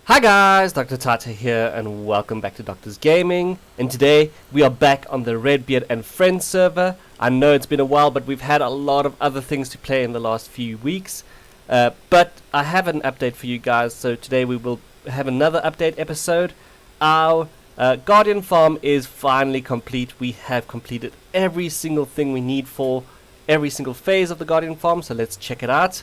Hi guys, Dr. Tata here and welcome back to Doctor's Gaming. And today we are back on the Redbeard and Friends server. I know it's been a while, but we've had a lot of other things to play in the last few weeks. But I have an update for you guys, so today we will have another update episode. Our Guardian farm is finally complete. We have completed every single thing we need for every single phase of the Guardian farm, so let's check it out.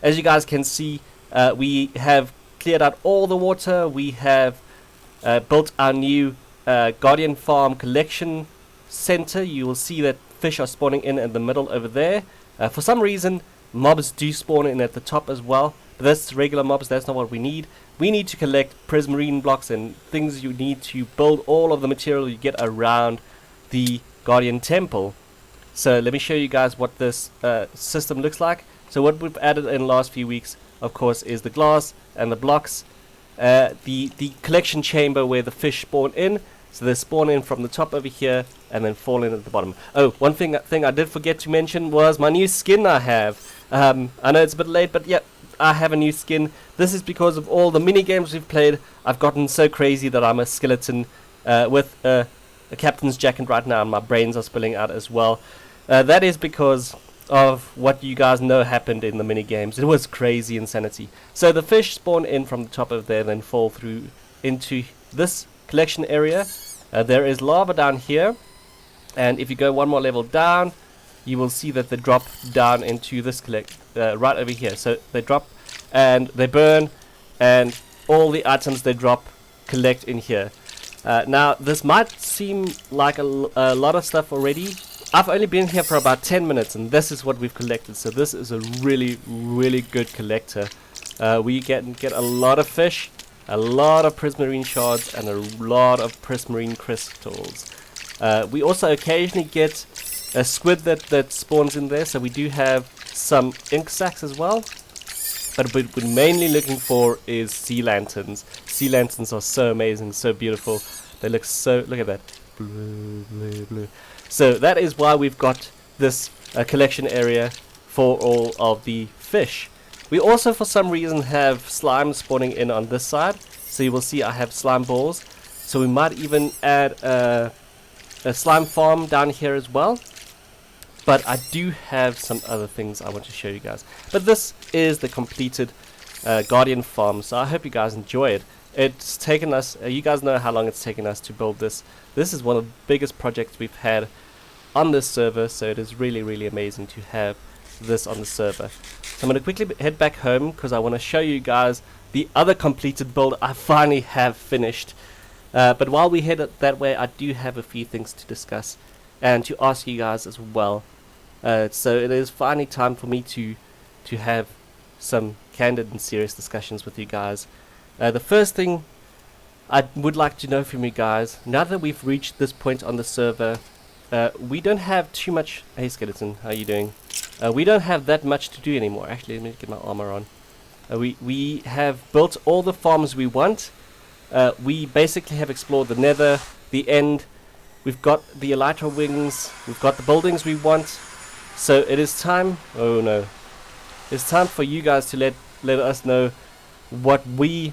As you guys can see, we have cleared out all the water. We have built our new Guardian Farm collection center. You will see that fish are spawning in the middle over there. For some reason, mobs do spawn in at the top as well. But that's regular mobs, that's not what we need. We need to collect prismarine blocks and things you need to build all of the material you get around the Guardian Temple. So let me show you guys what this system looks like. So what we've added in the last few weeks, of course, is the glass and the blocks, the collection chamber where the fish spawn in. So they spawn in from the top over here and then fall in at the bottom. Oh, one thing I did forget to mention was my new skin I have. I know it's a bit late, but yeah, I have a new skin. This is because of all the mini games we've played. I've gotten so crazy that I'm a skeleton with a captain's jacket right now, and my brains are spilling out as well. That is because of what you guys know happened in the mini games. It was crazy insanity. So the fish spawn in from the top of there, then fall through into this collection area. There is lava down here, and if you go one more level down, you will see that they drop down into this right over here. So they drop and they burn, and all the items they drop collect in here. Now this might seem like a lot of stuff already. I've only been here for about 10 minutes and this is what we've collected. So this is a really good collector. We get a lot of fish, a lot of prismarine shards, and a lot of prismarine crystals. We also occasionally get a squid that spawns in there, so we do have some ink sacs as well. But what we're mainly looking for is sea lanterns. Sea lanterns are so amazing, so beautiful. They look at that. Blue. So that is why we've got this collection area for all of the fish. We also for some reason have slime spawning in on this side. So you will see I have slime balls. So we might even add a slime farm down here as well. But I do have some other things I want to show you guys. But this is the completed Guardian farm. So I hope you guys enjoy it. It's taken us, you guys know how long it's taken us to build this. This is one of the biggest projects we've had on this server, so it is really amazing to have this on the server. So I'm going to quickly head back home because I want to show you guys the other completed build I finally have finished. But while we head that way, I do have a few things to discuss and to ask you guys as well. So it is finally time for me to have some candid and serious discussions with you guys. The first thing I would like to know from you guys, now that we've reached this point on the server, we don't have too much. Hey skeleton, how are you doing? We don't have that much to do anymore. Actually, let me get my armor on. We have built all the farms we want. We basically have explored the nether, the end. We've got the elytra wings. We've got the buildings we want. So it is time. Oh no! It's time for you guys to let us know what we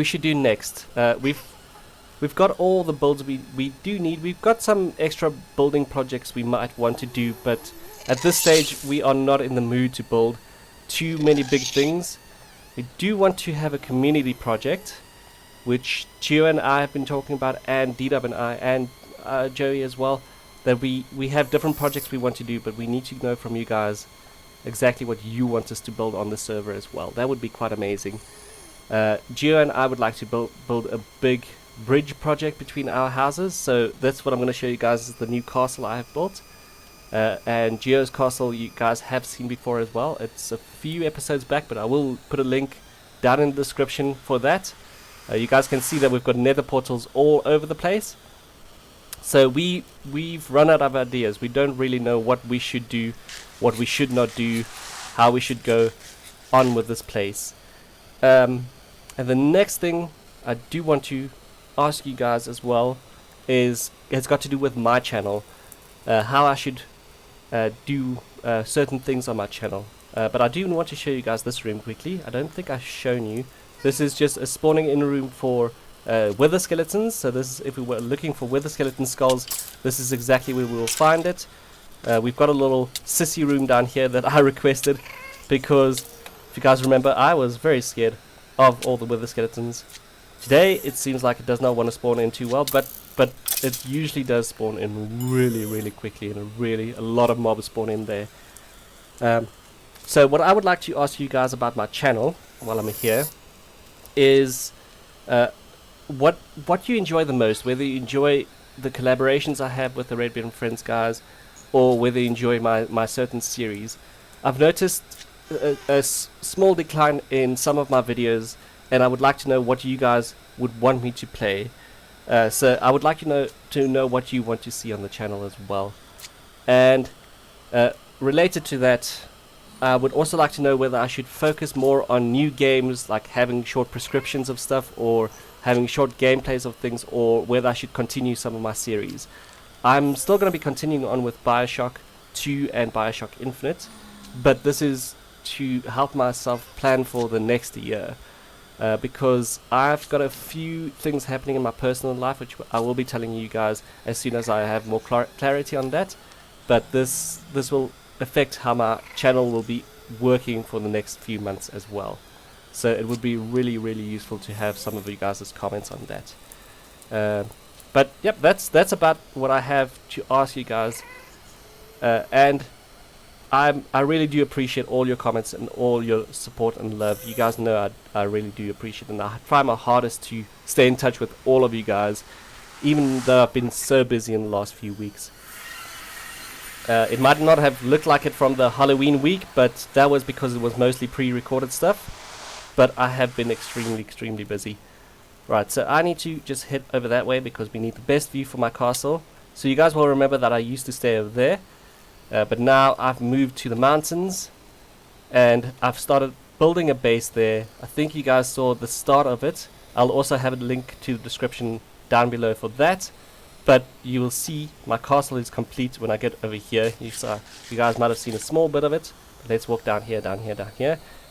should do next. We've got all the builds we do need. We've got some extra building projects we might want to do, but at this stage we are not in the mood to build too many big things. We do want to have a community project, which Gio and I have been talking about, and D-dubb and I, and Joey as well, that we have different projects we want to do, but we need to know from you guys exactly what you want us to build on the server as well. That would be quite amazing. Gio and I would like to build a big bridge project between our houses, so that's what I'm going to show you guys, is the new castle I have built. And Gio's castle you guys have seen before as well. It's a few episodes back, but I will put a link down in the description for that. You guys can see that we've got nether portals all over the place. So we've run out of ideas. We don't really know what we should do, what we should not do, how we should go on with this place. And the next thing I do want to ask you guys as well has got to do with my channel, how I should do certain things on my channel. But I do want to show you guys this room quickly. I don't think I've shown you This is just a spawning in room for wither skeletons. So this is, if we were looking for wither skeleton skulls, this is exactly where we will find it. We've got a little sissy room down here that I requested because, if you guys remember, I was very scared of all the wither skeletons. Today it seems like it does not want to spawn in too well, but it usually does spawn in really quickly, and a lot of mobs spawn in there. So what I would like to ask you guys about my channel while I'm here is what you enjoy the most, whether you enjoy the collaborations I have with the Redbeard and Friends guys, or whether you enjoy my certain series. I've noticed a small decline in some of my videos, and I would like to know what you guys would want me to play. So I would like to know what you want to see on the channel as well. And related to that, I would also like to know whether I should focus more on new games, like having short prescriptions of stuff, or having short gameplays of things, or whether I should continue some of my series. I'm still going to be continuing on with Bioshock 2 and Bioshock Infinite, but this is to help myself plan for the next year, because I've got a few things happening in my personal life which I will be telling you guys as soon as I have more clarity on that. But this will affect how my channel will be working for the next few months as well. So it would be really useful to have some of you guys' comments on that. But yep, that's about what I have to ask you guys. And I really do appreciate all your comments and all your support and love. You guys know I really do appreciate it, and I try my hardest to stay in touch with all of you guys, even though I've been so busy in the last few weeks. It might not have looked like it from the Halloween week, but that was because it was mostly pre-recorded stuff. But I have been extremely busy. Right, so I need to just head over that way because we need the best view for my castle. So you guys will remember that I used to stay over there. But now I've moved to the mountains, and I've started building a base there. I think you guys saw the start of it. I'll also have a link to the description down below for that. But you will see my castle is complete when I get over here. You guys might have seen a small bit of it. Let's walk down here,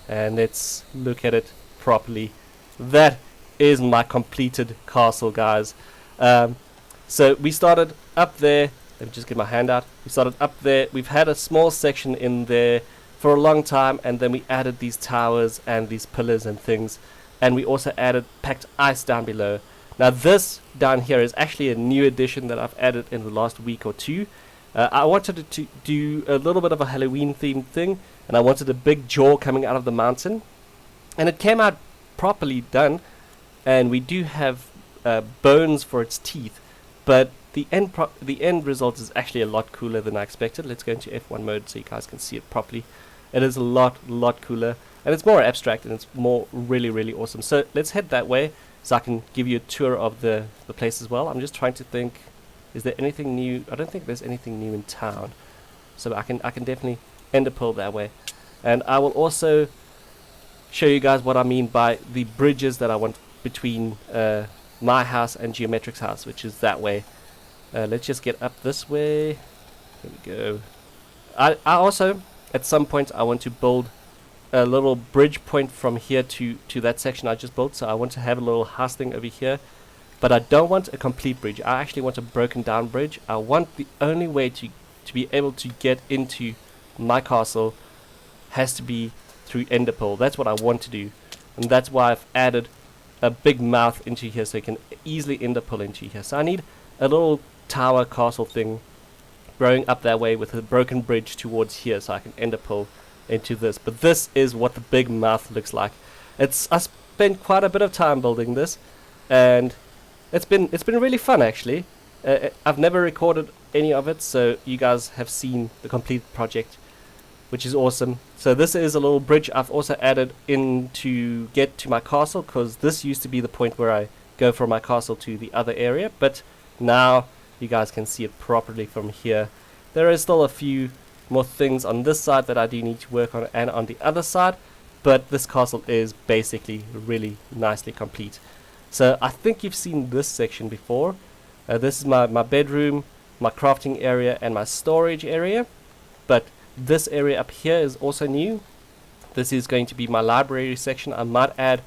and let's look at it properly. That is my completed castle, guys. So we started up there. Let me just get my hand out. We started up there. We've had a small section in there for a long time, and then we added these towers and these pillars and things, and we also added packed ice down below. Now this down here is actually a new addition that I've added in the last week or two. I wanted to do a little bit of a Halloween themed thing, and I wanted a big jaw coming out of the mountain, and it came out properly done, and we do have bones for its teeth, but the end result is actually a lot cooler than I expected. Let's go into F1 mode so you guys can see it properly. It is a lot cooler, and it's more abstract, and it's more really awesome. So let's head that way so I can give you a tour of the place as well. I'm just trying to think, is there anything new? I don't think there's anything new in town, so I can definitely end a pull that way. And I will also show you guys what I mean by the bridges that I want between my house and Geometric's house, which is that way. Let's just get up this way. There we go. I also, at some point, I want to build a little bridge point from here to that section I just built. So I want to have a little house thing over here, but I don't want a complete bridge. I actually want a broken down bridge. I want the only way to be able to get into my castle has to be through ender pearl. That's what I want to do, and that's why I've added a big mouth into here so you can easily ender pearl into here. So I need a little tower castle thing growing up that way with a broken bridge towards here so I can ender pearl into this. But this is what the big mouth looks like. I spent quite a bit of time building this, and it's been really fun actually. I've never recorded any of it, so you guys have seen the complete project, which is awesome. So this is a little bridge I've also added in to get to my castle, because this used to be the point where I go from my castle to the other area, but now you guys can see it properly from here. There is still a few more things on this side that I do need to work on, and on the other side, but this castle is basically really nicely complete. So I think you've seen this section before. This is my bedroom, my crafting area, and my storage area, but this area up here is also new. This is going to be my library section. I might add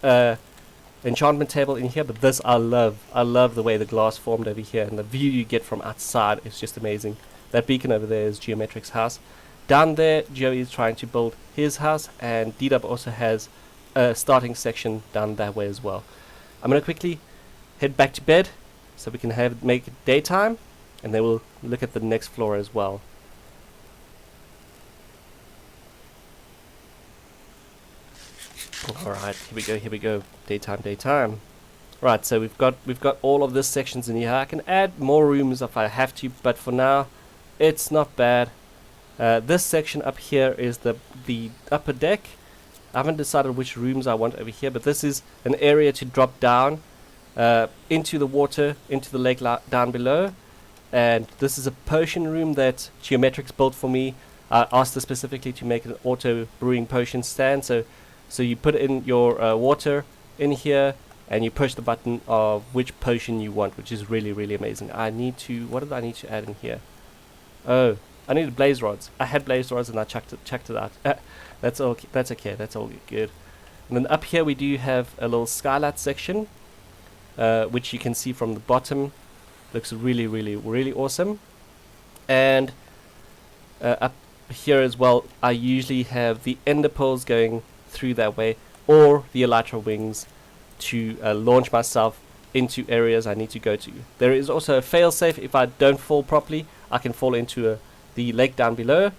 enchantment table in here, but this I love the way the glass formed over here, and the view you get from outside is just amazing. That beacon over there is Geometric's house. Down there, Joey is trying to build his house, and D-dubb also has a starting section down that way as well. I'm going to quickly head back to bed so we can make it daytime, and then we'll look at the next floor as well. Alright, here we go. Daytime. Right, so we've got all of this sections in here. I can add more rooms if I have to, but for now, it's not bad. This section up here is the upper deck. I haven't decided which rooms I want over here, but this is an area to drop down into the water, into the lake down below. And this is a potion room that Geometrix built for me. I asked her specifically to make an auto brewing potion stand. So you put in your water in here, and you push the button of which potion you want, which is really, really amazing. What did I need to add in here? Oh, I needed blaze rods. I had blaze rods and I chucked it out. That's okay. That's all good. And then up here we do have a little skylight section, which you can see from the bottom. Looks really, really, really awesome. And up here as well, I usually have the ender pearls going through that way, or the elytra wings to launch myself into areas I need to go to. There is also a failsafe. If I don't fall properly, I can fall into the lake down below.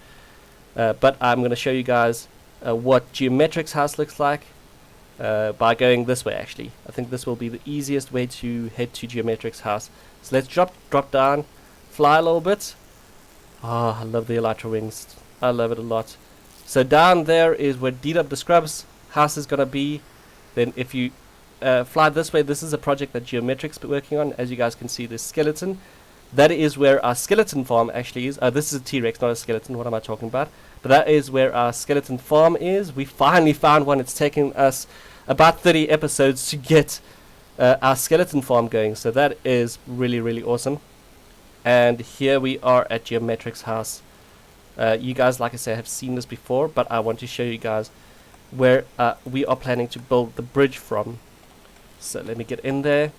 But I'm going to show you guys what Geometric's house looks like by going this way. Actually, I think this will be the easiest way to head to Geometric's house. So let's drop down, fly a little bit. Oh, I love the elytra wings. I love it a lot. So down there is where D-dubb the Scrub's house is going to be. Then if you fly this way, this is a project that Geometric's been working on. As you guys can see, this skeleton. That is where our skeleton farm actually is. This is a T-Rex, not a skeleton. What am I talking about? But that is where our skeleton farm is. We finally found one. It's taken us about 30 episodes to get our skeleton farm going. So that is really, really awesome. And here we are at Geometric's house. You guys, like I said, have seen this before, but I want to show you guys where we are planning to build the bridge from. So let me get in there.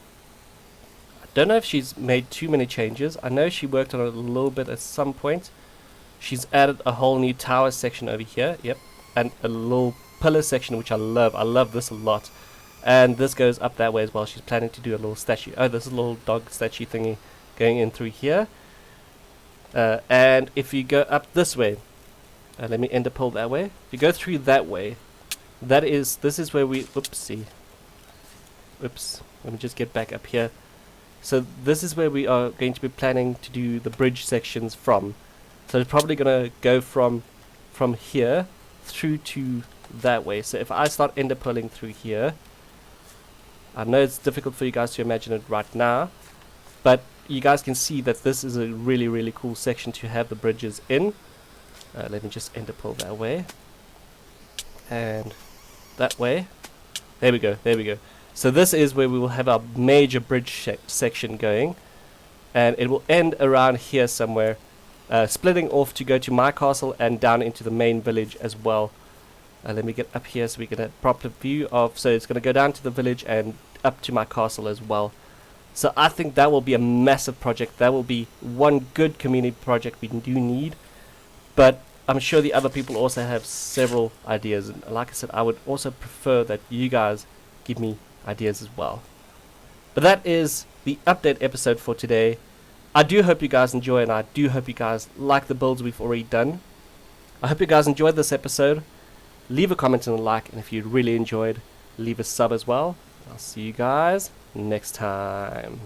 Don't know if she's made too many changes. I know she worked on it a little bit at some point. She's added a whole new tower section over here. Yep. And a little pillar section, which I love. I love this a lot. And this goes up that way as well. She's planning to do a little statue. Oh, there's a little dog statue thingy going in through here. And if you go up this way, let me ender pearl that way. If you go through that way, this is where we, oopsie. Oops. Let me just get back up here. So this is where we are going to be planning to do the bridge sections from. So it's probably going to go from here through to that way. So if I start ender pearling through here, I know it's difficult for you guys to imagine it right now, but you guys can see that this is a really, really cool section to have the bridges in. Let me just ender pearl that way. And that way. There we go. So this is where we will have our major bridge section going, and it will end around here somewhere, splitting off to go to my castle and down into the main village as well. Let me get up here so we get a proper view of, so it's going to go down to the village and up to my castle as well. So I think that will be a massive project. That will be one good community project we do need, but I'm sure the other people also have several ideas, and like I said, I would also prefer that you guys give me ideas as well. But that is the update episode for today. I do hope you guys enjoy, and I do hope you guys like the builds we've already done. I hope you guys enjoyed this episode. Leave a comment and a like, and if you really enjoyed, leave a sub as well. I'll see you guys next time.